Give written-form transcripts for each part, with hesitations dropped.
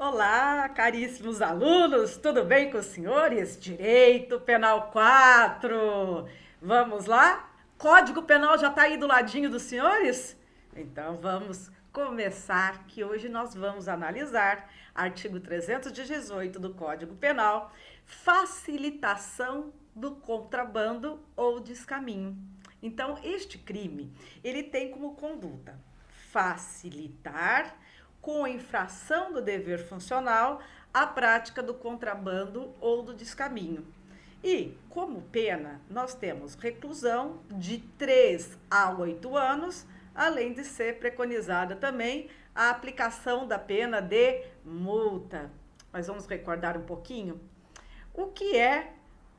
Olá, caríssimos alunos, tudo bem com os senhores? Direito Penal 4. Vamos lá? Código Penal já está aí do ladinho dos senhores? Então vamos começar, que hoje nós vamos analisar artigo 318 do Código Penal, facilitação do contrabando ou descaminho. Então, este crime, ele tem como conduta facilitar, com infração do dever funcional, a prática do contrabando ou do descaminho. E, como pena, nós temos reclusão de 3 a 8 anos, além de ser preconizada também a aplicação da pena de multa. Mas vamos recordar um pouquinho? O que é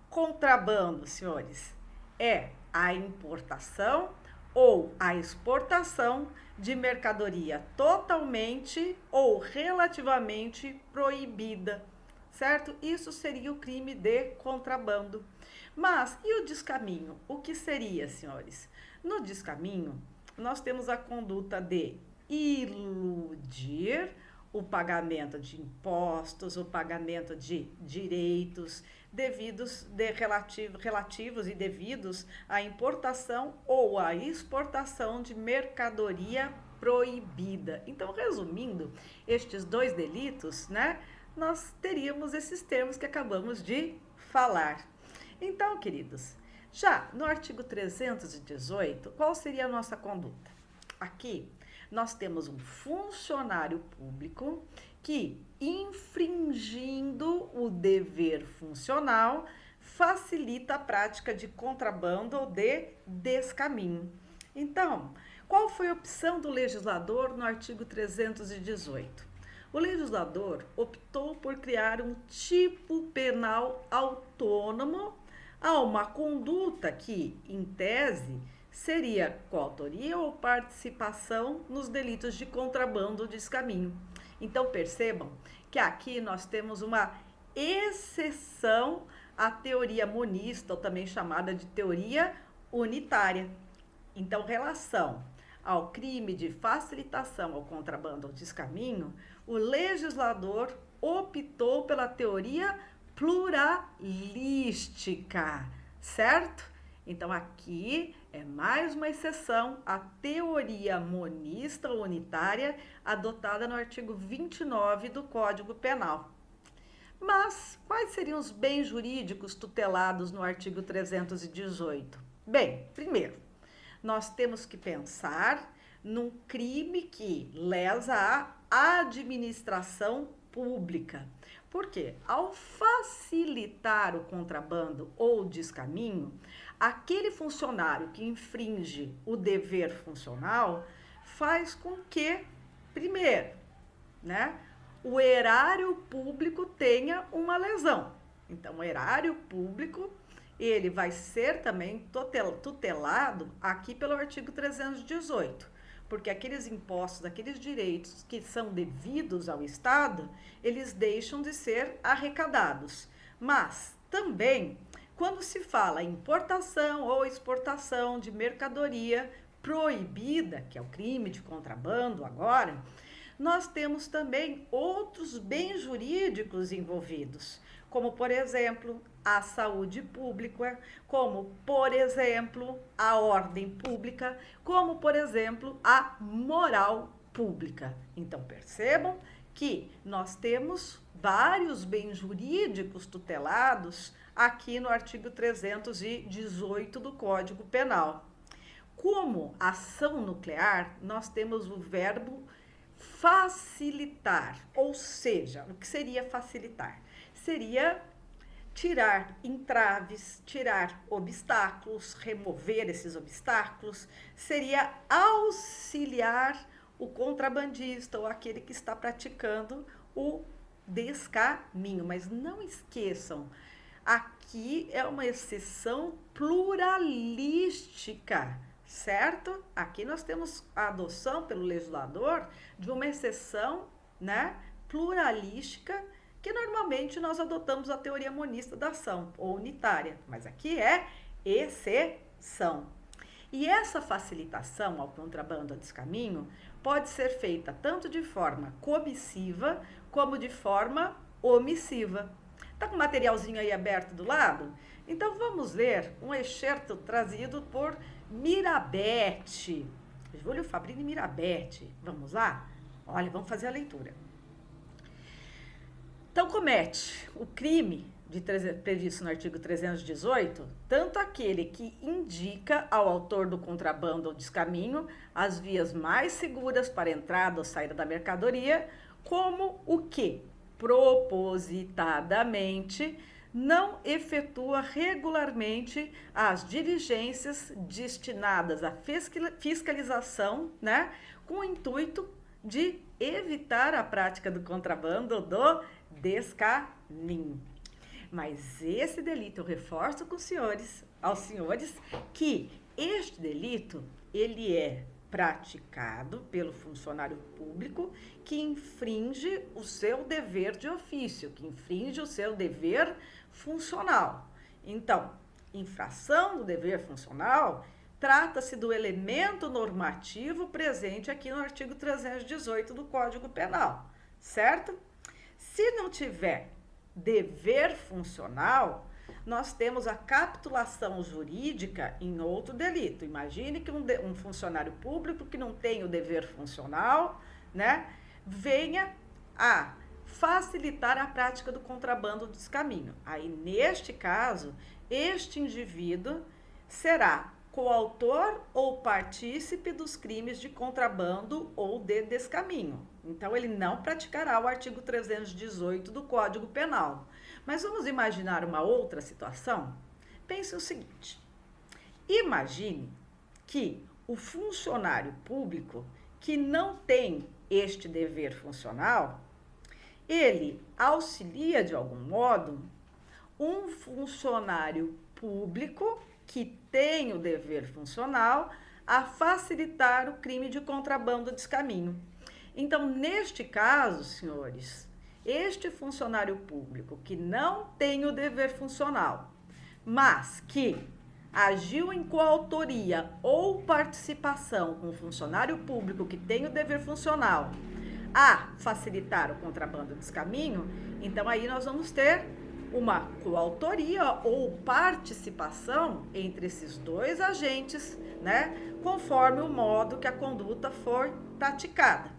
contrabando, senhores? É a importação ou a exportação de mercadoria totalmente ou relativamente proibida, certo? Isso seria o crime de contrabando. Mas e o descaminho? O que seria, senhores? No descaminho, nós temos a conduta de iludir o pagamento de impostos, o pagamento de direitos relativos e devidos à importação ou à exportação de mercadoria proibida. Então, resumindo, estes dois delitos, né, nós teríamos esses termos que acabamos de falar. Então, queridos, já no artigo 318, qual seria a nossa conduta? Aqui, nós temos um funcionário público que, infringindo o dever funcional, facilita a prática de contrabando ou de descaminho. Então, qual foi a opção do legislador no artigo 318? O legislador optou por criar um tipo penal autônomo a uma conduta que, em tese, seria coautoria ou participação nos delitos de contrabando ou descaminho. Então, percebam que aqui nós temos uma exceção à teoria monista, ou também chamada de teoria unitária. Então, relação ao crime de facilitação ao contrabando ou descaminho, o legislador optou pela teoria pluralística, certo? Então, aqui é mais uma exceção à teoria monista ou unitária adotada no artigo 29 do Código Penal. Mas quais seriam os bens jurídicos tutelados no artigo 318? Bem, primeiro, nós temos que pensar num crime que lesa a administração pública. Por quê? Ao facilitar o contrabando ou descaminho, aquele funcionário que infringe o dever funcional faz com que, primeiro, né, o erário público tenha uma lesão. Então, o erário público, ele vai ser também tutelado aqui pelo artigo 318, porque aqueles impostos, aqueles direitos que são devidos ao Estado, eles deixam de ser arrecadados. Mas também, quando se fala em importação ou exportação de mercadoria proibida, que é o crime de contrabando agora, nós temos também outros bens jurídicos envolvidos, como, por exemplo, a saúde pública, como, por exemplo, a ordem pública, como, por exemplo, a moral pública. Então, percebam que nós temos vários bens jurídicos tutelados aqui no artigo 318 do Código Penal. Como ação nuclear, nós temos o verbo facilitar, ou seja, o que seria facilitar? Seria tirar entraves, tirar obstáculos, remover esses obstáculos, seria auxiliar o contrabandista ou aquele que está praticando o descaminho. Mas não esqueçam, aqui é uma exceção pluralística, certo? Aqui nós temos a adoção pelo legislador de uma exceção, né, pluralística, que normalmente nós adotamos a teoria monista da ação, ou unitária, mas aqui é exceção. E essa facilitação ao contrabando a descaminho pode ser feita tanto de forma comissiva como de forma omissiva. Tá com o materialzinho aí aberto do lado? Então vamos ler um excerto trazido por Mirabete, Júlio Fabrini Mirabete. Vamos lá? Olha, vamos fazer a leitura. Então, comete o crime previsto no artigo 318, tanto aquele que indica ao autor do contrabando ou descaminho as vias mais seguras para a entrada ou saída da mercadoria, como o que, propositadamente, não efetua regularmente as diligências destinadas à fiscalização, né, com o intuito de evitar a prática do contrabando ou do descaminho. Mas esse delito, eu reforço aos senhores, que este delito, ele é praticado pelo funcionário público que infringe o seu dever de ofício, que infringe o seu dever funcional. Então, infração do dever funcional trata-se do elemento normativo presente aqui no artigo 318 do Código Penal, certo? Se não tiver dever funcional, nós temos a capitulação jurídica em outro delito. Imagine que um funcionário público que não tem o dever funcional, né, venha a facilitar a prática do contrabando do descaminho. Aí, neste caso, este indivíduo será coautor ou partícipe dos crimes de contrabando ou de descaminho. Então, ele não praticará o artigo 318 do Código Penal. Mas vamos imaginar uma outra situação? Pense o seguinte: imagine que o funcionário público que não tem este dever funcional, ele auxilia de algum modo um funcionário público que tem o dever funcional a facilitar o crime de contrabando de descaminho. Então, neste caso, senhores, este funcionário público que não tem o dever funcional, mas que agiu em coautoria ou participação com o funcionário público que tem o dever funcional a facilitar o contrabando de descaminho, então aí nós vamos ter uma coautoria ou participação entre esses dois agentes, né, conforme o modo que a conduta for praticada.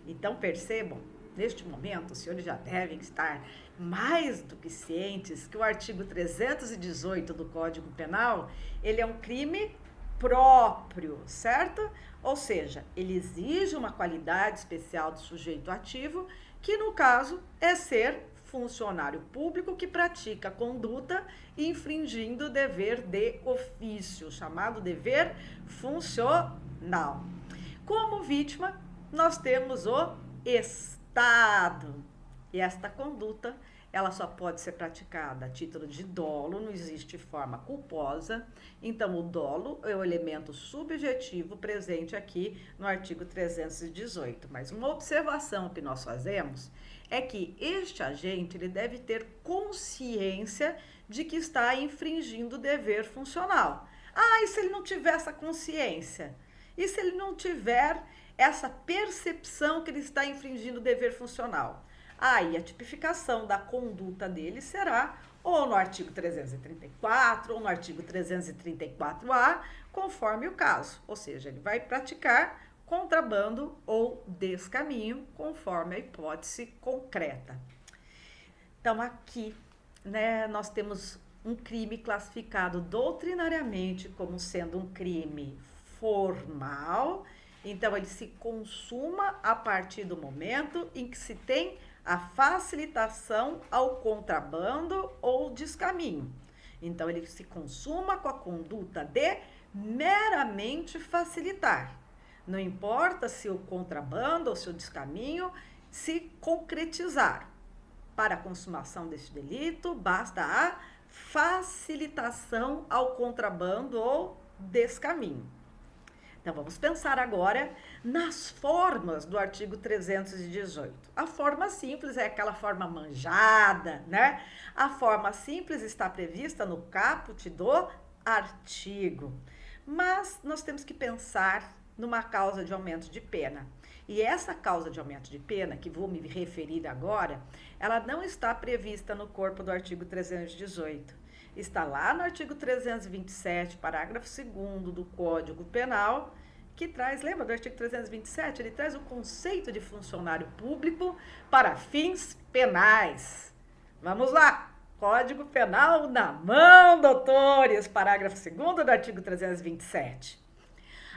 Então, percebam, neste momento, os senhores já devem estar mais do que cientes que o artigo 318 do Código Penal, ele é um crime próprio, certo? Ou seja, ele exige uma qualidade especial do sujeito ativo, que no caso é ser funcionário público que pratica conduta infringindo o dever de ofício, chamado dever funcional. Como vítima, nós temos o Estado. E esta conduta, ela só pode ser praticada a título de dolo, não existe forma culposa. Então, o dolo é o elemento subjetivo presente aqui no artigo 318. Mas uma observação que nós fazemos é que este agente, ele deve ter consciência de que está infringindo o dever funcional. Ah, e se ele não tiver essa consciência? E se ele não tiver essa percepção que ele está infringindo o dever funcional? Aí a tipificação da conduta dele será ou no artigo 334 ou no artigo 334-A, conforme o caso. Ou seja, ele vai praticar contrabando ou descaminho, conforme a hipótese concreta. Então, aqui, né, nós temos um crime classificado doutrinariamente como sendo um crime formal. Então, ele se consuma a partir do momento em que se tem a facilitação ao contrabando ou descaminho. Então, ele se consuma com a conduta de meramente facilitar. Não importa se o contrabando ou se o descaminho se concretizar. Para a consumação deste delito, basta a facilitação ao contrabando ou descaminho. Então, vamos pensar agora nas formas do artigo 318. A forma simples é aquela forma manjada, né? A forma simples está prevista no caput do artigo. Mas nós temos que pensar numa causa de aumento de pena. E essa causa de aumento de pena, que vou me referir agora, ela não está prevista no corpo do artigo 318. Está lá no artigo 327, parágrafo 2º do Código Penal, que traz, lembra do artigo 327? Ele traz o conceito de funcionário público para fins penais. Vamos lá! Código Penal na mão, doutores! Parágrafo 2º do artigo 327.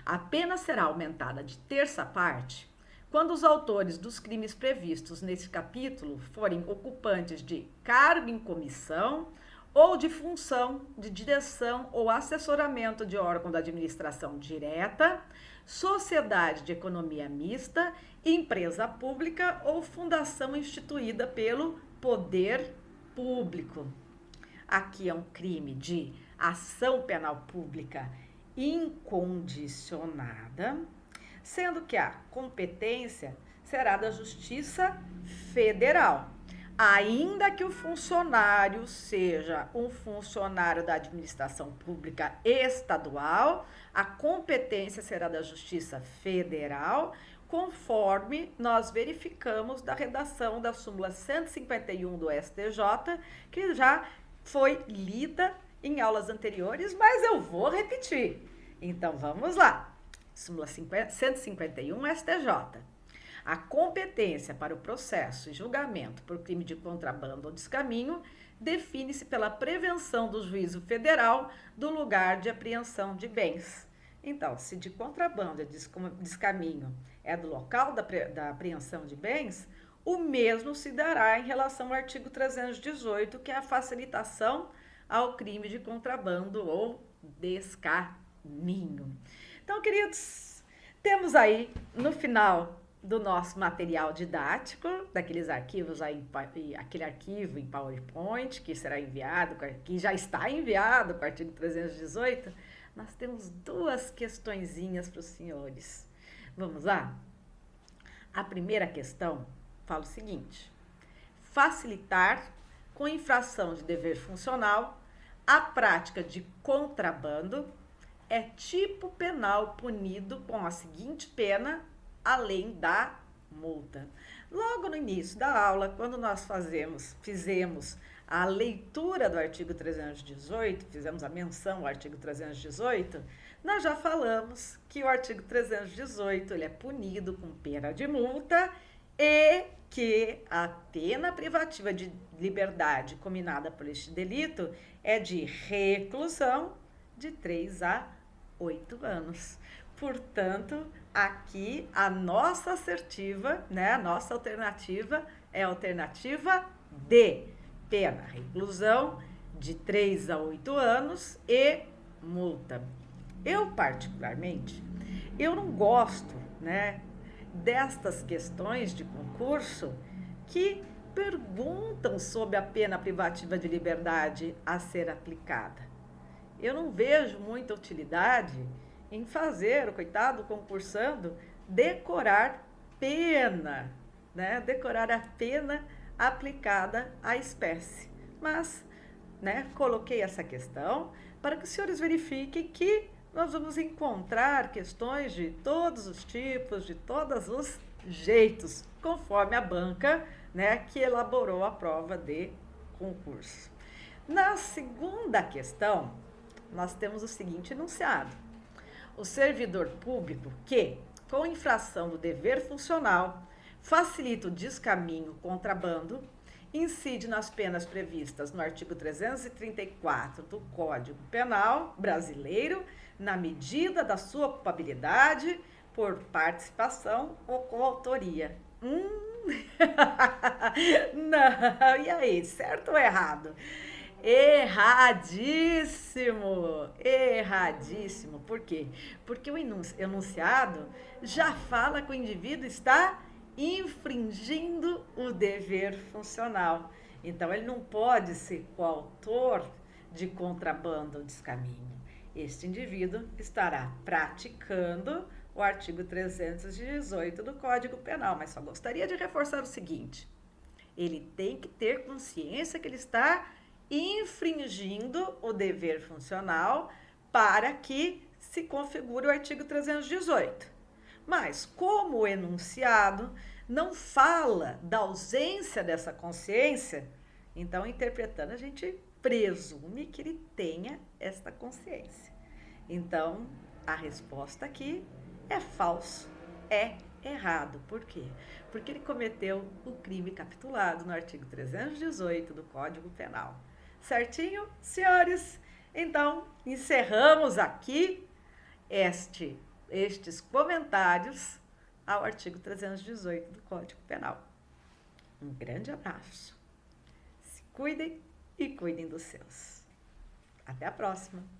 A pena será aumentada de terça parte quando os autores dos crimes previstos nesse capítulo forem ocupantes de cargo em comissão ou de função de direção ou assessoramento de órgão da administração direta, sociedade de economia mista, empresa pública ou fundação instituída pelo poder público. Aqui é um crime de ação penal pública incondicionada, sendo que a competência será da Justiça Federal. Ainda que o funcionário seja um funcionário da administração pública estadual, a competência será da Justiça Federal, conforme nós verificamos da redação da súmula 151 do STJ, que já foi lida em aulas anteriores, mas eu vou repetir. Então, vamos lá. Súmula 151 STJ. A competência para o processo e julgamento por crime de contrabando ou descaminho define-se pela prevenção do juízo federal do lugar de apreensão de bens. Então, se de contrabando e descaminho é do local da apreensão de bens, o mesmo se dará em relação ao artigo 318, que é a facilitação ao crime de contrabando ou descaminho. Então, queridos, temos aí no final do nosso material didático, daqueles arquivos aí, aquele arquivo em PowerPoint que será enviado, que já está enviado com o artigo 318, nós temos duas questõezinhas para os senhores. Vamos lá? A primeira questão fala o seguinte: facilitar com infração de dever funcional a prática de contrabando é tipo penal punido com a seguinte pena, além da multa. Logo no início da aula, quando nós fizemos a leitura do artigo 318, fizemos a menção ao artigo 318, nós já falamos que o artigo 318 ele é punido com pena de multa e que a pena privativa de liberdade combinada por este delito é de reclusão de 3 a 8 anos. Portanto, aqui a nossa assertiva, né, a nossa alternativa é a alternativa D, pena reclusão de 3 a 8 anos e multa. Eu, particularmente, eu não gosto, né, destas questões de concurso que perguntam sobre a pena privativa de liberdade a ser aplicada. Eu não vejo muita utilidade em fazer o coitado concursando decorar pena, né? Decorar a pena aplicada à espécie. Mas, né, coloquei essa questão para que os senhores verifiquem que nós vamos encontrar questões de todos os tipos, de todos os jeitos, conforme a banca, né, que elaborou a prova de concurso. Na segunda questão, nós temos o seguinte enunciado: o servidor público que, com infração do dever funcional, facilita o descaminho contrabando, incide nas penas previstas no artigo 334 do Código Penal brasileiro, na medida da sua culpabilidade por participação ou coautoria. Não, e aí, certo ou errado? Erradíssimo, erradíssimo. Por quê? Porque o enunciado já fala que o indivíduo está infringindo o dever funcional. Então, ele não pode ser coautor de contrabando ou descaminho. Este indivíduo estará praticando o artigo 318 do Código Penal, mas só gostaria de reforçar o seguinte: ele tem que ter consciência que ele está infringindo o dever funcional para que se configura o artigo 318. Mas, como o enunciado não fala da ausência dessa consciência, então, interpretando, a gente presume que ele tenha esta consciência. Então, a resposta aqui é falso, é errado. Por quê? Porque ele cometeu o crime capitulado no artigo 318 do Código Penal. Certinho, senhores? Então, encerramos aqui estes comentários ao artigo 318 do Código Penal. Um grande abraço. Se cuidem e cuidem dos seus. Até a próxima!